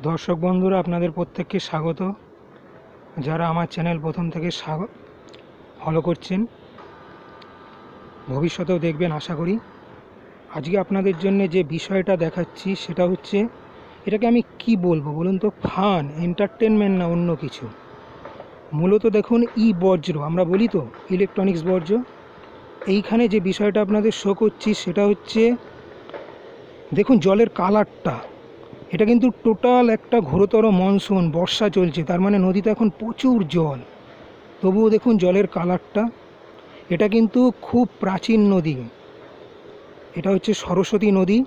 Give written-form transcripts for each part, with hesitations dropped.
দর্শক বন্ধুরা, আপনাদের প্রত্যেককে স্বাগত। যারা আমার চ্যানেল প্রথম থেকে ফলো করছেন, ভবিষ্যতেও দেখবেন আশা করি। আজকে আপনাদের জন্য যে বিষয়টা দেখাচ্ছি সেটা হচ্ছে, এটাকে আমি কি বলবো বলুন তো, ফান এন্টারটেনমেন্ট না অন্য কিছু। মূলত দেখুন, বর্জ্য আমরা বলি তো, ইলেকট্রনিক্স বর্জ্য। এইখানে যে বিষয়টা আপনাদের শো করছি সেটা হচ্ছে, দেখুন জলের কালারটা, এটা কিন্তু টোটাল একটা ঘোরতর মনসুন, বর্ষা চলছে, তার মানে নদীতে এখন প্রচুর জল। তবুও দেখুন জলের কালারটা। এটা কিন্তু খুব প্রাচীন নদী। এটা হচ্ছে সরস্বতী নদী,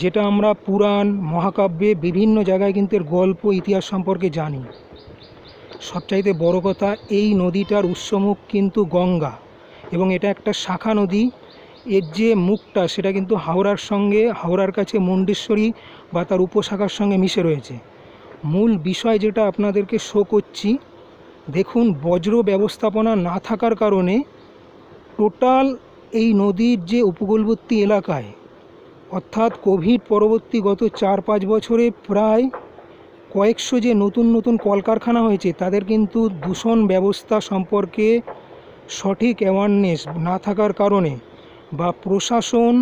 যেটা আমরা পুরাণ মহাকাব্যে বিভিন্ন জায়গায় কিন্তু এর গল্প ইতিহাস সম্পর্কে জানি। সবচাইতে বড় কথা, এই নদীটার উৎসমুখ কিন্তু গঙ্গা, এবং এটা একটা শাখা নদী। এর যে মুখটা সেটা কিন্তু হাওড়ার কাছে মুন্ডেশ্বরী বা তার উপশাখার সঙ্গে মিশে রয়েছে। মূল বিষয় যেটা আপনাদেরকে শো করছি, দেখুন বজ্র ব্যবস্থাপনা না থাকার কারণে টোটাল এই নদীর যে উপকূলবর্তী এলাকায়, অর্থাৎ কোভিড পরবর্তী গত 4-5 বছরে প্রায় কয়েকশো যে নতুন কলকারখানা হয়েছে, তাদের কিন্তু দূষণ ব্যবস্থা সম্পর্কে সঠিক অ্যাওয়ারনেস না থাকার কারণে বা প্রশাসন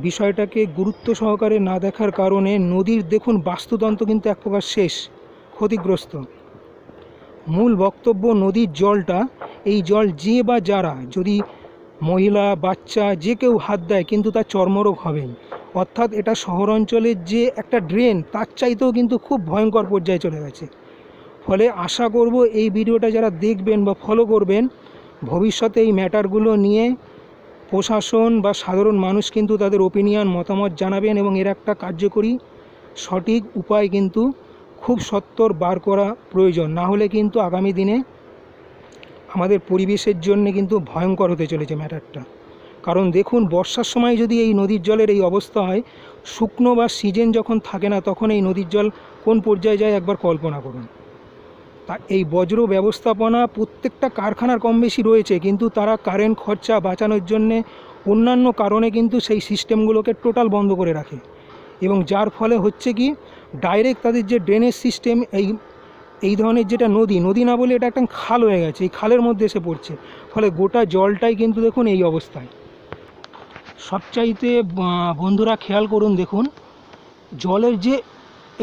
বিষয়টাকে গুরুত্ব সহকারে না দেখার কারণে নদীর দেখুন বাস্তুতন্ত্র কিন্তু এক প্রকার শেষ, ক্ষতিগ্রস্ত। মূল বক্তব্য, নদীর জলটা, এই জল যে বা যারা, যদি মহিলা বাচ্চা যে কেউ হাত দেয় কিন্তু তার চর্মরোগ হবেই। অর্থাৎ এটা শহর অঞ্চলের যে একটা ড্রেন, তার চাইতেও কিন্তু খুব ভয়ঙ্কর পর্যায়ে চলে গেছে। ফলে আশা করব এই ভিডিওটা যারা দেখবেন বা ফলো করবেন, ভবিষ্যতে এই ম্যাটারগুলো নিয়ে প্রশাসন বা সাধারণ মানুষ কিন্তু তাদের ওপিনিয়ন, মতামত জানাবেন, এবং এর একটা কার্যকরী সঠিক উপায় কিন্তু খুব সত্বর বার করা প্রয়োজন। না হলে কিন্তু আগামী দিনে আমাদের পরিবেশের জন্য কিন্তু ভয়ঙ্কর হতে চলেছে ম্যাটারটা। কারণ দেখুন, বর্ষার সময় যদি এই নদীর জলের এই অবস্থা হয়, শুকনো বা সিজন যখন থাকে না, তখন এই নদীর জল কোন পর্যায়ে যায় একবার কল্পনা করুন। তা এই বজ্র ব্যবস্থাপনা প্রত্যেকটা কারখানার কম বেশি রয়েছে, কিন্তু তারা কারেন্ট খরচা বাঁচানোর জন্যে অন্যান্য কারণে কিন্তু সেই সিস্টেমগুলোকে টোটাল বন্ধ করে রাখে, এবং যার ফলে হচ্ছে কি, ডাইরেক্ট তাদের যে ড্রেনেজ সিস্টেম, এই ধরনের যেটা নদী না বলে এটা একটা খাল হয়ে গেছে, এই খালের মধ্যে এসে পড়ছে। ফলে গোটা জলটাই কিন্তু দেখুন এই অবস্থায়। সবচাইতে বন্ধুরা খেয়াল করুন, দেখুন জলের যে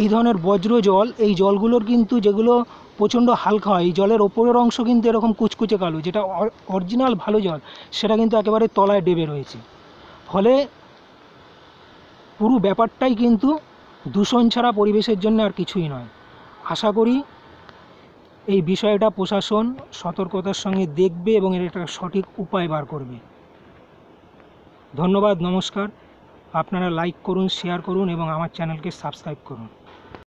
এই ধরনের বজ্র জল, এই জলগুলোর কিন্তু যেগুলো প্রচণ্ড হালকা হয়, এই জলের ওপরের অংশ কিন্তু এরকম কুচকুচে কালো, যেটা অরিজিনাল ভালো জল, সেটা কিন্তু একেবারে তলায় ডেবে রয়েছে। ফলে পুরো ব্যাপারটাই কিন্তু দূষণ ছাড়া পরিবেশের জন্য আর কিছুই নয়। আশা করি এই বিষয়টা প্রশাসন সতর্কতার সঙ্গে দেখবে এবং এর একটা সঠিক উপায় বার করবে। ধন্যবাদ, নমস্কার। আপনারা লাইক করুন, শেয়ার করুন এবং আমার চ্যানেলকে সাবস্ক্রাইব করুন।